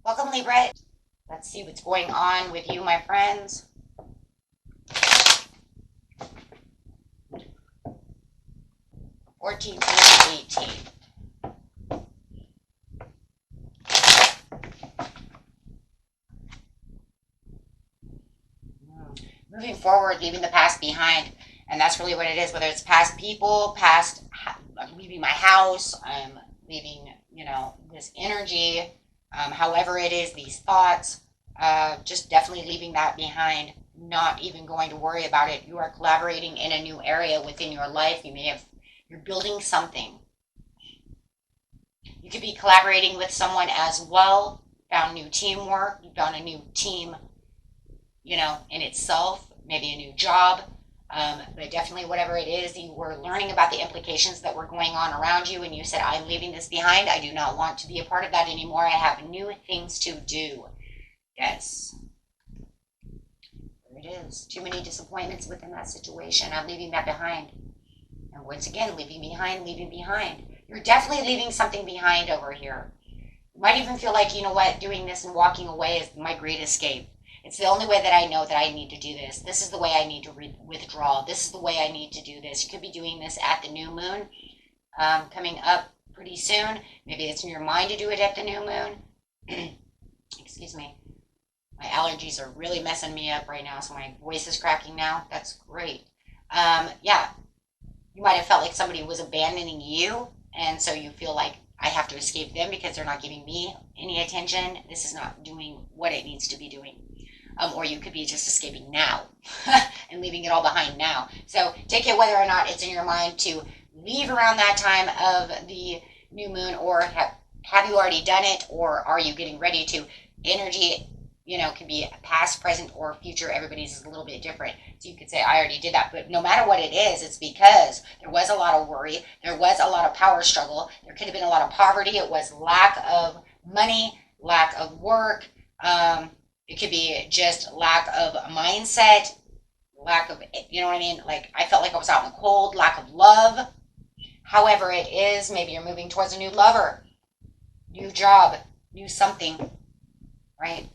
Welcome, Libra. Let's see what's going on with you, my friends. $14, $18. Moving forward, leaving the past behind. And that's really what it is, whether it's past people, past leaving my house, I'm leaving, this energy, however it is, these thoughts, just definitely leaving that behind, not even going to worry about it. You are collaborating in a new area within your life. You're building something. You could be collaborating with someone as well, found new teamwork, you found a new team, in itself, maybe a new job, but definitely whatever it is, you were learning about the implications that were going on around you, and you said, I'm leaving this behind. I do not want to be a part of that anymore. I have new things to do. Yes. There it is. Too many disappointments within that situation. I'm leaving that behind. And once again, leaving behind. You're definitely leaving something behind over here. You might even feel like, doing this and walking away is my great escape. It's the only way that I know that I need to do this. This is the way I need to withdraw. This is the way I need to do this. You could be doing this at the new moon coming up pretty soon. Maybe it's in your mind to do it at the new moon. Excuse me. My allergies are really messing me up right now, so my voice is cracking now. That's great. Yeah, you might have felt like somebody was abandoning you, and so you feel like I have to escape them because they're not giving me any attention. This is not doing what it needs to be doing. Or you could be just escaping now and leaving it all behind now. So take it whether or not it's in your mind to leave around that time of the new moon, or have you already done it, or are you getting ready to? Energy, can be past, present, or future. Everybody's is a little bit different. So you could say, I already did that. But no matter what it is, it's because there was a lot of worry. There was a lot of power struggle. There could have been a lot of poverty. It was lack of money, lack of work. It could be just lack of mindset, lack of, Like, I felt like I was out in the cold, lack of love. However it is, maybe you're moving towards a new lover, new job, new something, right?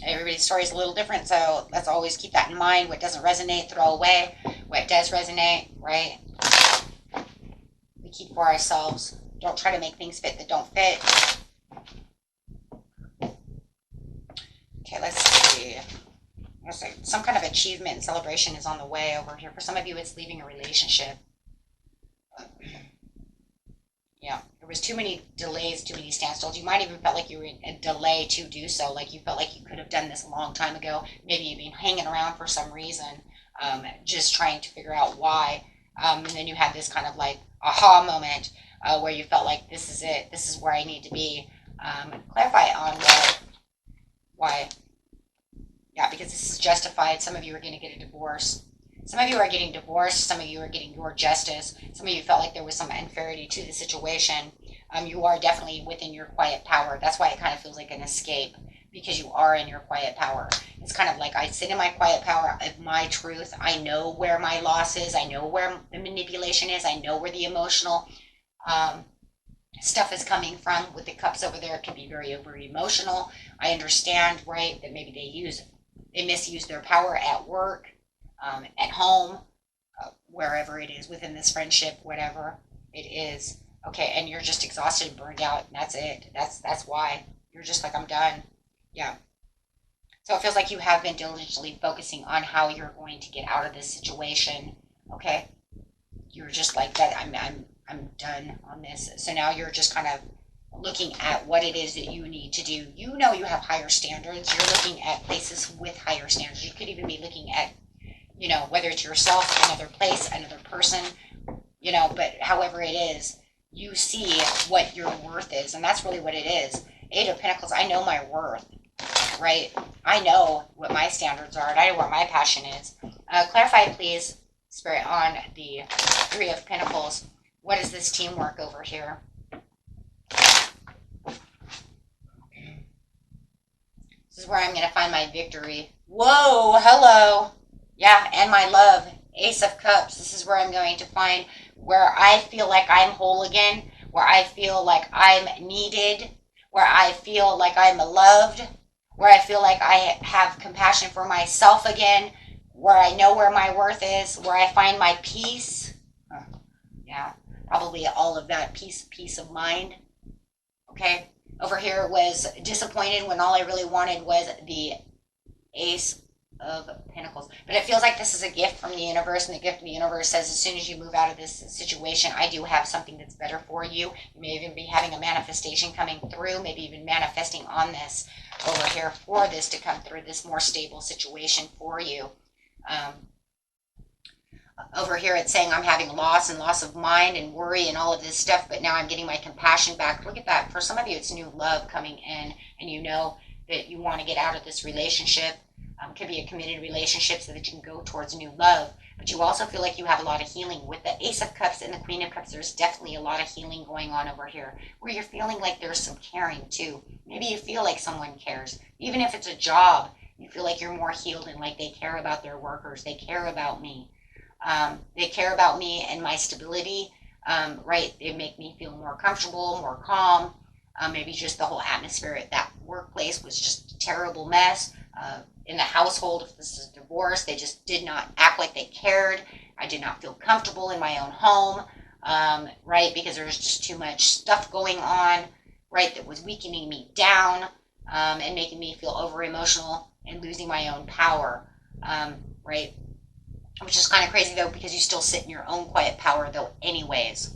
Everybody's story is a little different, so let's always keep that in mind. What doesn't resonate, throw away. What does resonate, right? We keep for ourselves. Don't try to make things fit that don't fit. Okay, let's see. Some kind of achievement and celebration is on the way over here. For some of you, it's leaving a relationship. Yeah, there was too many delays, too many standstills. You might even felt like you were in a delay to do so. Like you felt like you could have done this a long time ago. Maybe you've been hanging around for some reason, just trying to figure out why. And then you had this kind of like aha moment where you felt like this is it. This is where I need to be. Clarify on why. Yeah, because this is justified. Some of you are going to get a divorce. Some of you are getting divorced. Some of you are getting your justice. Some of you felt like there was some unfairity to the situation. You are definitely within your quiet power. That's why it kind of feels like an escape, because you are in your quiet power. It's kind of like I sit in my quiet power of my truth. I know where my loss is. I know where the manipulation is. I know where the emotional stuff is coming from. With the cups over there, it can be very over emotional. I understand, right, that maybe they misuse their power at work, at home, wherever it is, within this friendship, whatever it is. Okay, and you're just exhausted and burned out, and that's it. That's why. You're just like, I'm done. Yeah. So it feels like you have been diligently focusing on how you're going to get out of this situation. Okay? You're just like that. I'm done on this. So now you're just kind of looking at what it is that you need to do. You know you have higher standards. You're looking at places with higher standards. You could even be looking at, whether it's yourself, another place, another person, but however it is, you see what your worth is. And that's really what it is. Eight of Pentacles, I know my worth, right? I know what my standards are, and I know where my passion is. Clarify, please, Spirit, on the Three of Pentacles. What is this teamwork over here? This is where I'm going to find my victory. Whoa, hello. Yeah, and my love. Ace of Cups. This is where I'm going to find where I feel like I'm whole again, where I feel like I'm needed, where I feel like I'm loved, where I feel like I have compassion for myself again, where I know where my worth is, where I find my peace. Yeah, probably all of that peace of mind. Okay. Over here was disappointed when all I really wanted was the Ace of Pentacles. But it feels like this is a gift from the universe, and the gift of the universe says as soon as you move out of this situation, I do have something that's better for you. You may even be having a manifestation coming through, maybe even manifesting on this over here for this to come through, this more stable situation for you. Over here it's saying I'm having loss and loss of mind and worry and all of this stuff, but now I'm getting my compassion back. Look at that. For some of you, it's new love coming in, and you know that you want to get out of this relationship. Could be a committed relationship so that you can go towards new love, but you also feel like you have a lot of healing. With the Ace of Cups and the Queen of Cups, there's definitely a lot of healing going on over here, where you're feeling like there's some caring too. Maybe you feel like someone cares. Even if it's a job, you feel like you're more healed and like they care about their workers. They care about me. They care about me and my stability, right? They make me feel more comfortable, more calm. Maybe just the whole atmosphere at that workplace was just a terrible mess. In the household, if this is a divorce, they just did not act like they cared. I did not feel comfortable in my own home, right? Because there was just too much stuff going on, right? That was weakening me down, and making me feel over emotional and losing my own power, right? Which is kind of crazy though, because you still sit in your own quiet power though anyways,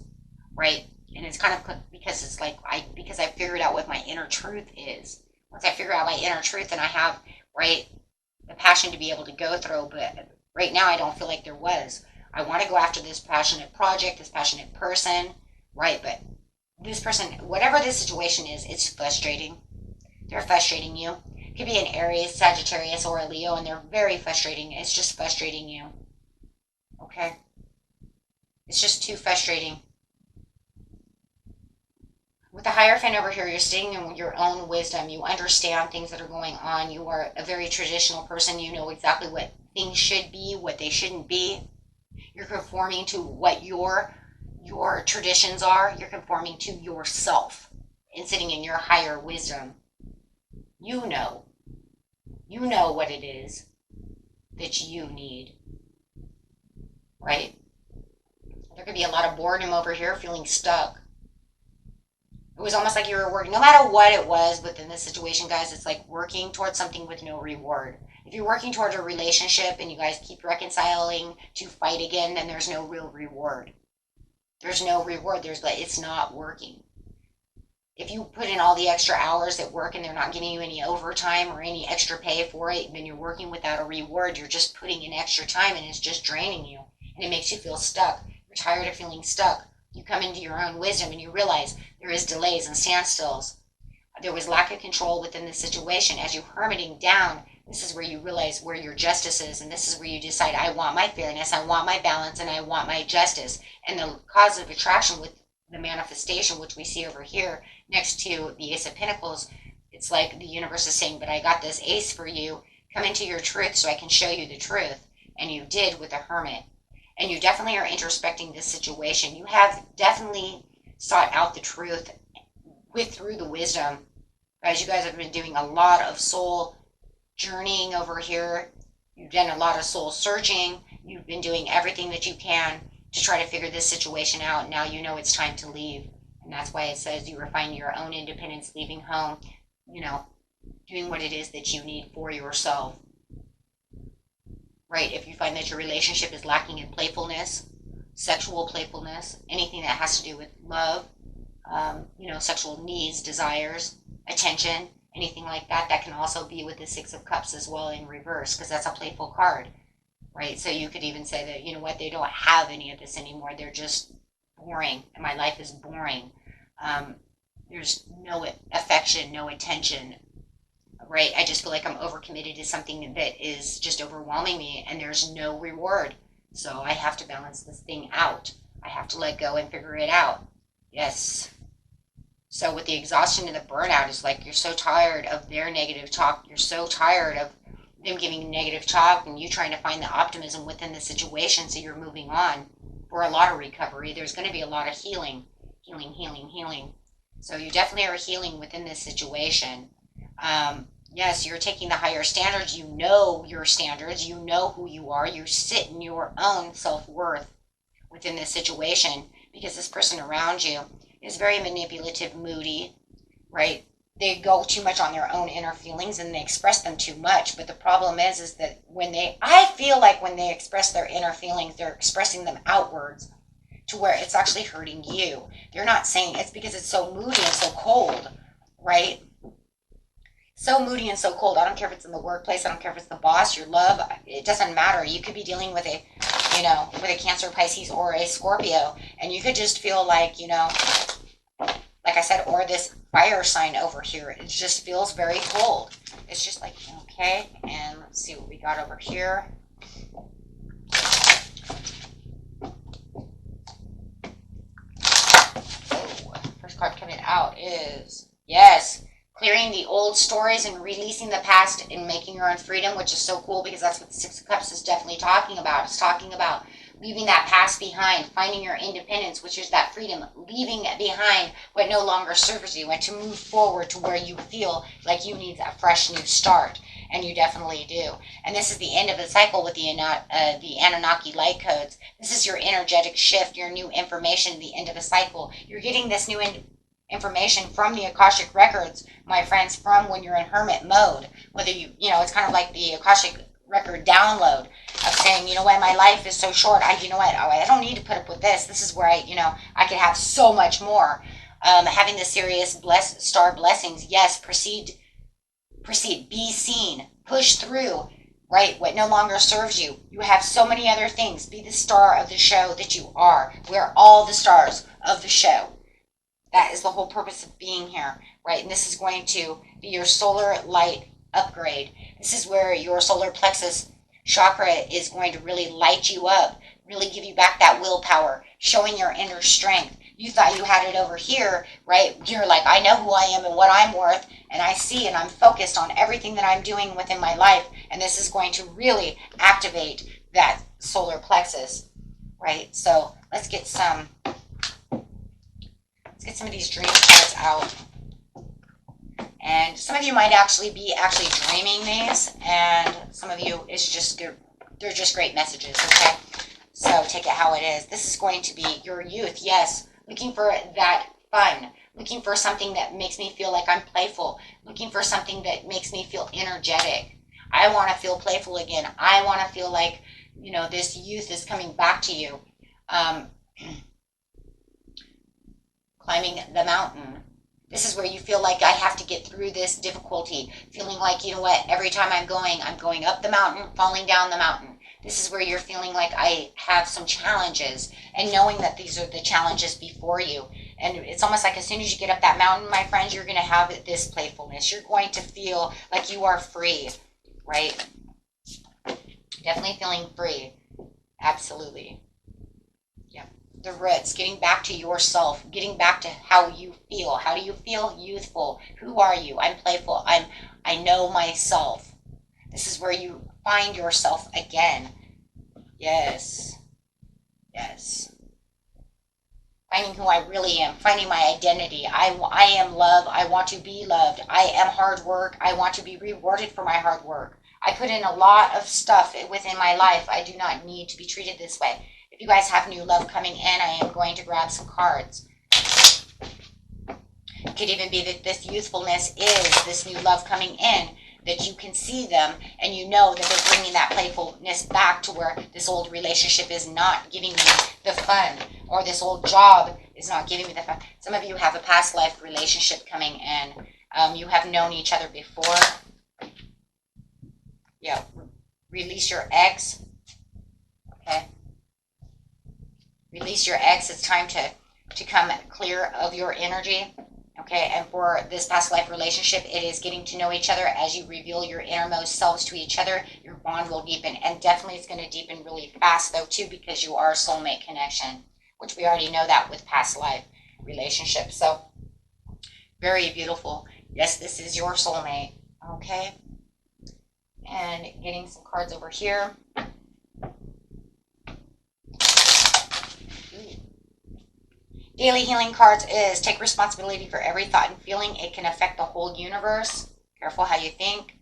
right? And it's kind of because it's like because I figured out what my inner truth is. Once I figure out my inner truth, and I have, right, the passion to be able to go through, but right now I don't feel like there was. I want to go after this passionate project, this passionate person, right? But this person, whatever this situation is, it's frustrating. They're frustrating you. It could be an Aries, Sagittarius, or a Leo, and they're very frustrating. It's just frustrating you. Okay? It's just too frustrating. With the Hierophant over here, you're staying in your own wisdom. You understand things that are going on. You are a very traditional person. You know exactly what things should be, what they shouldn't be. You're conforming to what your traditions are. You're conforming to yourself and sitting in your higher wisdom. You know what it is that you need, right? There could be a lot of boredom over here, feeling stuck. It was almost like you were working, no matter what it was within this situation, guys, it's like working towards something with no reward. If you're working toward a relationship and you guys keep reconciling to fight again, then there's no real reward. There's no reward. It's not working. If you put in all the extra hours at work and they're not giving you any overtime or any extra pay for it, then you're working without a reward. You're just putting in extra time and it's just draining you. And it makes you feel stuck. You're tired of feeling stuck. You come into your own wisdom and you realize there is delays and standstills. There was lack of control within the situation. As you're hermiting down, this is where you realize where your justice is, and this is where you decide, I want my fairness, I want my balance, and I want my justice. And the cause of attraction with the manifestation, which we see over here next to the Ace of Pentacles, it's like the universe is saying, but I got this ace for you. Come into your truth so I can show you the truth. And you did with the Hermit. And you definitely are introspecting this situation. You have definitely sought out the truth through the wisdom. Guys, you guys have been doing a lot of soul journeying over here. You've done a lot of soul searching. You've been doing everything that you can to try to figure this situation out. Now you know it's time to leave. And that's why it says you are finding your own independence, leaving home, doing what it is that you need for yourself. Right? If you find that your relationship is lacking in playfulness, sexual playfulness, anything that has to do with love, sexual needs, desires, attention, anything like that, that can also be with the Six of Cups as well in reverse, because that's a playful card, right? So you could even say that, you know what, they don't have any of this anymore. They're just boring, and my life is boring. There's no affection, no attention, right? I just feel like I'm overcommitted to something that is just overwhelming me, and there's no reward. So I have to balance this thing out. I have to let go and figure it out. Yes. So with the exhaustion and the burnout, it's like you're so tired of their negative talk. You're so tired of them giving negative talk and you trying to find the optimism within the situation. So you're moving on. For a lot of recovery, there's going to be a lot of healing, healing, healing, healing. So you definitely are healing within this situation. Yes, you're taking the higher standards. You know your standards. You know who you are. You sit in your own self-worth within this situation because this person around you is very manipulative, moody, right? They go too much on their own inner feelings and they express them too much. But the problem is that I feel like when they express their inner feelings, they're expressing them outwards to where it's actually hurting you. They're not saying it's because it's so moody and so cold, right? So moody and so cold. I don't care if it's in the workplace. I don't care if it's the boss, your love. It doesn't matter. You could be dealing with with a Cancer, Pisces, or a Scorpio, and you could just feel like, like I said, or this fire sign over here. It just feels very cold. It's just like, okay, and let's see what we got over here. Oh, first card coming out is, yes, clearing the old stories and releasing the past and making your own freedom, which is so cool because that's what the Six of Cups is definitely talking about. It's talking about leaving that past behind, finding your independence, which is that freedom, leaving behind what no longer serves you, and to move forward to where you feel like you need a fresh new start. And you definitely do. And this is the end of the cycle with the Anunnaki light codes. This is your energetic shift, your new information, the end of the cycle. You're getting this new information from the Akashic records, my friends, from when you're in hermit mode. Whether it's kind of like the Akashic record download of saying, you know what, my life is so short. I don't need to put up with this. This is where I could have so much more. Having the serious star blessings. Yes, proceed, be seen, push through, right? What no longer serves you. You have so many other things. Be the star of the show that you are. We're all the stars of the show. That is the whole purpose of being here, right? And this is going to be your solar light upgrade. This is where your solar plexus chakra is going to really light you up, really give you back that willpower, showing your inner strength. You thought you had it over here, right? You're like, I know who I am and what I'm worth, and I see and I'm focused on everything that I'm doing within my life, and this is going to really activate that solar plexus, right? So let's get some of these dream cards out. And some of you might actually be dreaming these, and some of you, they're just great messages, okay? So take it how it is. This is going to be your youth, yes, looking for that fun, looking for something that makes me feel like I'm playful, looking for something that makes me feel energetic. I want to feel playful again. I want to feel like, this youth is coming back to you. Climbing the mountain. This is where you feel like I have to get through this difficulty, feeling like, every time I'm going up the mountain, falling down the mountain. This is where you're feeling like I have some challenges, and knowing that these are the challenges before you. And it's almost like as soon as you get up that mountain, my friends, you're going to have this playfulness. You're going to feel like you are free, right? Definitely feeling free. Absolutely. Yeah. The roots, getting back to yourself, getting back to how you feel. How do you feel? Youthful. Who are you? I'm playful. I know myself. This is where you find yourself again. Yes. Yes. Finding who I really am. Finding my identity. I am love. I want to be loved. I am hard work. I want to be rewarded for my hard work. I put in a lot of stuff within my life. I do not need to be treated this way. If you guys have new love coming in, I am going to grab some cards. It could even be that this youthfulness is this new love coming in, that you can see them and you know that they're bringing that playfulness back to where this old relationship is not giving me the fun, or this old job is not giving me the fun. Some of you have a past life relationship coming in. You have known each other before. Yeah, release your ex. Okay. Release your ex. It's time to come clear of your energy. Okay, and for this past life relationship, it is getting to know each other. As you reveal your innermost selves to each other, your bond will deepen. And definitely it's going to deepen really fast, though, too, because you are a soulmate connection, which we already know that with past life relationships. So Very beautiful. Yes, this is your soulmate. Okay. And getting some cards over here. Daily healing cards is take responsibility for every thought and feeling. It can affect the whole universe. Careful how you think.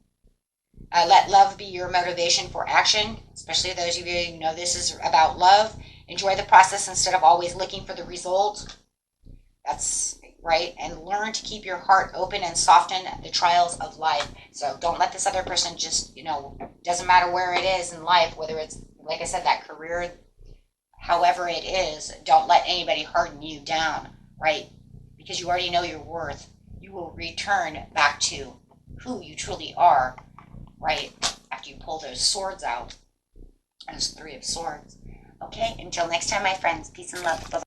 Let love be your motivation for action, especially those of you who know this is about love. Enjoy the process instead of always looking for the result. That's right. And learn to keep your heart open and soften the trials of life. So don't let this other person just, doesn't matter where it is in life, whether it's, like I said, that career, however it is, don't let anybody harden you down, right? Because you already know your worth. You will return back to who you truly are, right? After you pull those swords out, those 3 of Swords. Okay, until next time, my friends, peace and love. Bye-bye.